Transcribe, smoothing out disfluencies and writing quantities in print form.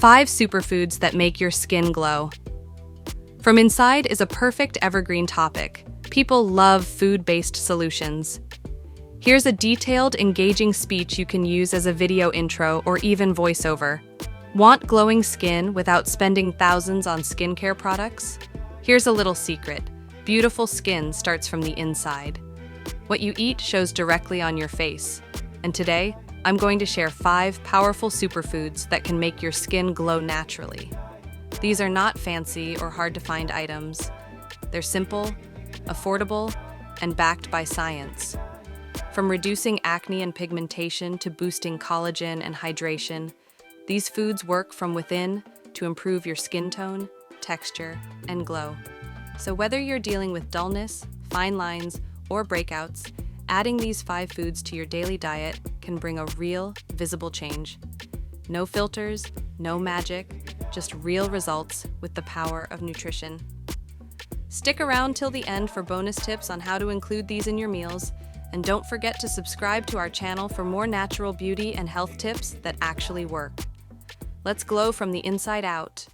5 superfoods that make your skin glow. From inside is a perfect evergreen topic. People love food-based solutions. Here's a detailed, engaging speech you can use as a video intro or even voiceover. Want glowing skin without spending thousands on skincare products? Here's a little secret. Beautiful skin starts from the inside. What you eat shows directly on your face. And today, I'm going to share 5 powerful superfoods that can make your skin glow naturally. These are not fancy or hard-to-find items. They're simple, affordable, and backed by science. From reducing acne and pigmentation to boosting collagen and hydration, these foods work from within to improve your skin tone, texture, and glow. So whether you're dealing with dullness, fine lines, or breakouts, adding these 5 foods to your daily diet can bring a real, visible change. No filters, no magic, just real results with the power of nutrition. Stick around till the end for bonus tips on how to include these in your meals, and don't forget to subscribe to our channel for more natural beauty and health tips that actually work. Let's glow from the inside out.